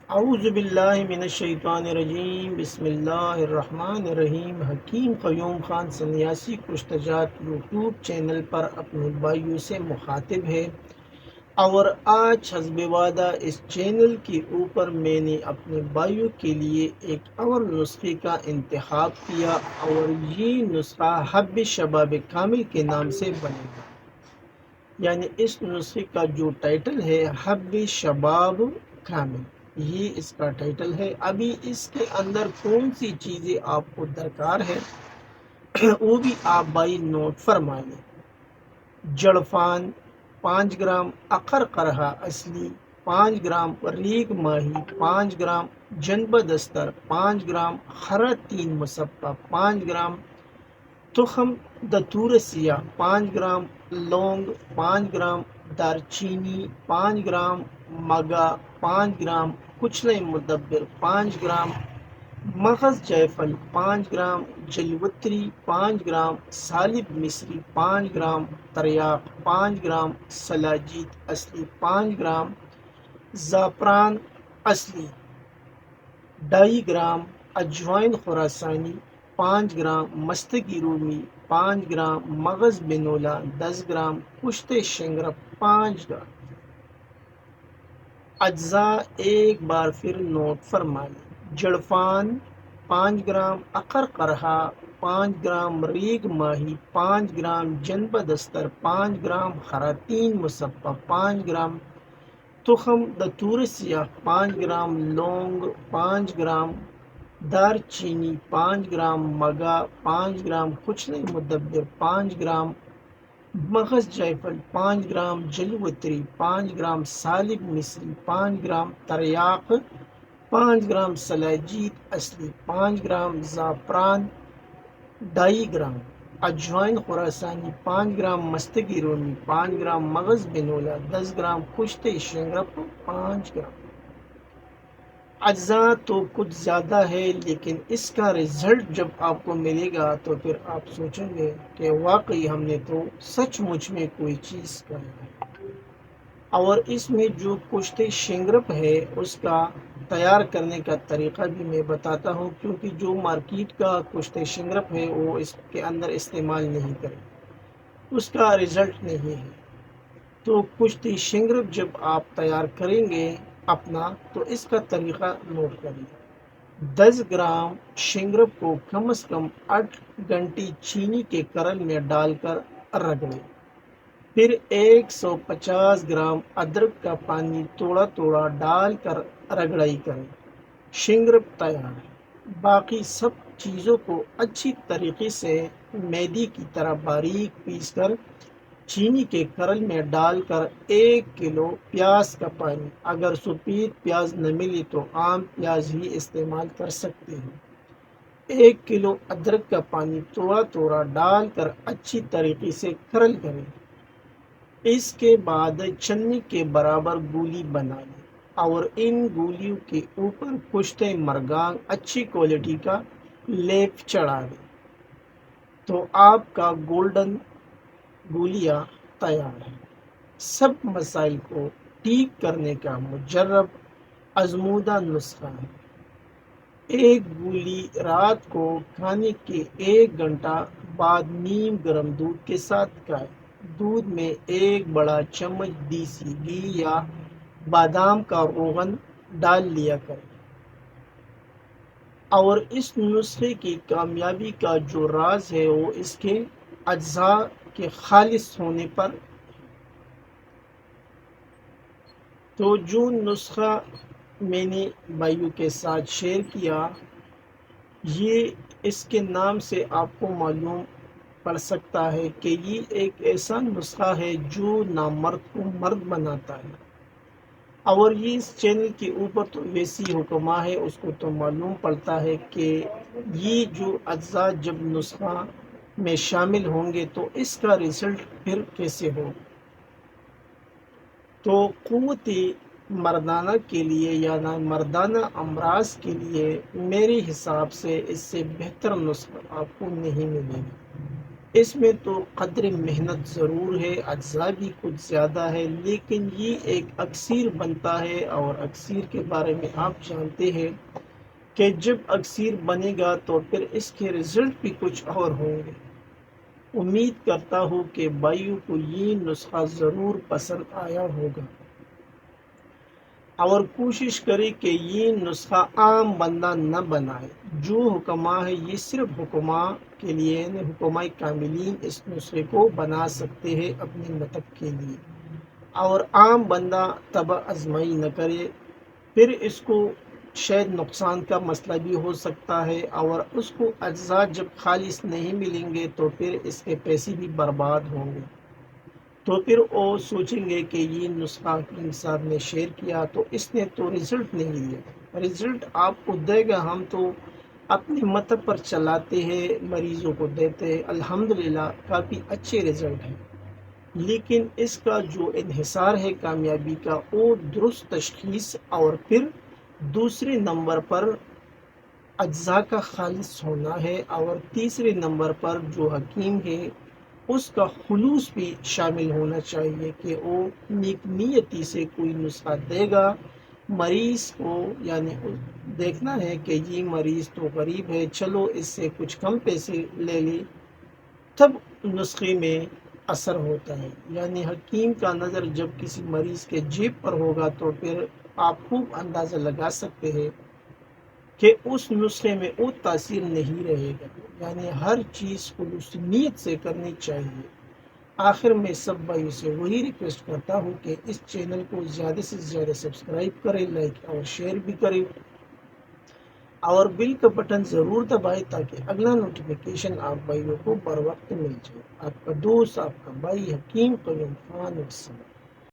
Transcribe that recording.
اعوذ باللہ من الشیطان الرجیم، بسم اللہ الرحمن الرحیم۔ حکیم قیوم خان سنیاسی کشتجات یوٹیوب چینل پر اپنے بھائیوں سے مخاطب ہے، اور آج حسب وعدہ اس چینل کے اوپر میں نے اپنے بھائیوں کے لیے ایک اور نسخے کا انتخاب کیا، اور یہ نسخہ حب شباب کامل کے نام سے بنے گا۔ یعنی اس نسخے کا جو ٹائٹل ہے حب شباب کامل، یہ اس کا ٹائٹل ہے۔ ابھی اس کے اندر کون سی چیزیں آپ کو درکار ہے وہ بھی آپ بھائی نوٹ فرما لیں۔ جڑفان 5 گرام، اخر قرہا اصلی 5 گرام، ریگ ماہی 5 گرام، جنب دستر 5 گرام، خرا 3 مصفہ 5 گرام، تخم دتور سیاہ 5 گرام، لونگ 5 گرام، دارچینی 5 گرام، مگا 5 گرام، کچلے مدبر 5 گرام، مغز جیفل 5 گرام، جلوتری 5 گرام، سالب مصری 5 گرام، تریاق 5 گرام، سلاجید اصلی 5 گرام، زعفران اصلی 2.5 گرام، اجوائن خراسانی 5 گرام، مستگی رومی 5 گرام، مغز بنولا 10 گرام، کشت شنگرف 5 گرام۔ اجزاء ایک بار پھر نوٹ فرما لیں۔ جڑفان 5 گرام، اخر قرہا 5 گرام، ریگ ماہی 5 گرام، جنب دستر 5 گرام، خرا 3 مصفہ 5 گرام، تخم دتور سیاہ 5 گرام، لونگ 5 گرام، دار چینی 5 گرام، مگا 5 گرام، کچلے مدبر 5 گرام، مغز جیفل 5 گرام، جلوتری 5 گرام، سالب مصری 5 گرام، تریاق 5 گرام، سلاجید اصلی 5 گرام، زعفران 2.5 گرام، اجوائن خراسانی 5 گرام، مستگی رومی 5 گرام، مغز بنولا 10 گرام، کشت شنگرف 5 گرام۔ اجزاء تو کچھ زیادہ ہے، لیکن اس کا رزلٹ جب آپ کو ملے گا تو پھر آپ سوچیں گے کہ واقعی ہم نے تو سچ مچ میں کوئی چیز کری ہے۔ اور اس میں جو کشت شنگرف ہے اس کا تیار کرنے کا طریقہ بھی میں بتاتا ہوں، کیونکہ جو مارکیٹ کا کشت شنگرف ہے وہ اس کے اندر استعمال نہیں کرے، اس کا رزلٹ نہیں ہے۔ تو کشتی شنگرف جب آپ تیار کریں گے اپنا، تو اس کا طریقہ نوٹ کریے۔ 10 گرام شنگرف کو کم از کم 8 گھنٹے چینی کے کرل میں ڈال کر رگڑیں، پھر 150 گرام ادرک کا پانی تھوڑا تھوڑا ڈال کر رگڑائی کریں۔ شنگرف تیار ہے۔ باقی سب چیزوں کو اچھی طریقے سے میدی کی طرح باریک پیس کر چینی کے کرل میں ڈال کر 1 کلو پیاز کا پانی، اگر سفید پیاز نہ ملے تو عام پیاز ہی استعمال کر سکتے ہیں، 1 کلو ادرک کا پانی تھوڑا تھوڑا ڈال کر اچھی طریقے سے کرل کریں۔ اس کے بعد چنی کے برابر گولی بنا لیں، اور ان گولیوں کے اوپر کشت مرغان اچھی کوالٹی کا لیپ چڑھا دیں، تو آپ کا گولڈن گولیاں تیار ہیں۔ سب مسائل کو ٹھیک کرنے کا مجرب آزمودہ نسخہ ہے۔ ایک گولی رات کو کھانے کے 1 گھنٹہ بعد نیم گرم دودھ کے ساتھ کھائیں۔ دودھ میں 1 بڑا چمچ دیسی گھی یا بادام کا روغن ڈال لیا کریں۔ اور اس نسخے کی کامیابی کا جو راز ہے وہ اس کے اجزاء کے خالص ہونے پر۔ تو جو نسخہ میں نے بھائیوں کے ساتھ شیئر کیا، یہ اس کے نام سے آپ کو معلوم پڑ سکتا ہے کہ یہ ایک ایسا نسخہ ہے جو نامرد کو مرد بناتا ہے۔ اور یہ اس چینل کے اوپر تو ویسی حکمہ ہے، اس کو تو معلوم پڑتا ہے کہ یہ جو اجزاء جب نسخہ میں شامل ہوں گے تو اس کا رزلٹ پھر کیسے ہو۔ تو قوت مردانہ کے لیے یا مردانہ امراض کے لیے میرے حساب سے اس سے بہتر نسخہ آپ کو نہیں ملے گا۔ اس میں تو قدر محنت ضرور ہے، اجزاء بھی کچھ زیادہ ہے، لیکن یہ ایک اکسیر بنتا ہے، اور اکسیر کے بارے میں آپ جانتے ہیں کہ جب اکسیر بنے گا تو پھر اس کے رزلٹ بھی کچھ اور ہوں گے۔ امید کرتا ہوں کہ بھائیوں کو یہ نسخہ ضرور پسند آیا ہوگا، اور کوشش کرے کہ یہ نسخہ عام بندہ نہ بنائے۔ جو حکماء ہے یہ صرف حکماء کے لیے، یعنی حکماء کاملین اس نسخے کو بنا سکتے ہیں اپنے مطلب کے لیے، اور عام بندہ طبع آزمائی نہ کرے، پھر اس کو شاید نقصان کا مسئلہ بھی ہو سکتا ہے، اور اس کو اجزاء جب خالص نہیں ملیں گے تو پھر اس کے پیسے بھی برباد ہوں گے، تو پھر وہ سوچیں گے کہ یہ نسخہ حکیم صاحب نے شیئر کیا تو اس نے تو رزلٹ نہیں دیا۔ رزلٹ آپ کو دے گا، ہم تو اپنے مطلب پر چلاتے ہیں، مریضوں کو دیتے ہیں، الحمدللہ کافی اچھے رزلٹ ہیں، لیکن اس کا جو انحصار ہے کامیابی کا، وہ درست تشخیص، اور پھر دوسرے نمبر پر اجزاء کا خالص ہونا ہے، اور تیسرے نمبر پر جو حکیم ہے اس کا خلوص بھی شامل ہونا چاہیے کہ وہ نیک نیتی سے کوئی نسخہ دے گا مریض کو، یعنی دیکھنا ہے کہ یہ مریض تو غریب ہے، چلو اس سے کچھ کم پیسے لے لی، تب نسخے میں اثر ہوتا ہے۔ یعنی حکیم کا نظر جب کسی مریض کے جیب پر ہوگا تو پھر آپ خوب اندازہ لگا سکتے ہیں کہ اس نسخے میں وہ تاثیر نہیں رہے گا۔ یعنی ہر چیز خلوص نیت سے کرنی چاہیے۔ آخر میں سب بھائیوں سے وہی ریکویسٹ کرتا ہوں کہ اس چینل کو زیادہ سے زیادہ سبسکرائب کریں، لائک اور شیئر بھی کریں، اور بیل کا بٹن ضرور دبائیں تاکہ اگلا نوٹیفیکیشن آپ بھائیوں کو بر وقت مل جائے۔ آپ کا دوست، آپ کا بھائی حکیم قیوم خان، والسلام۔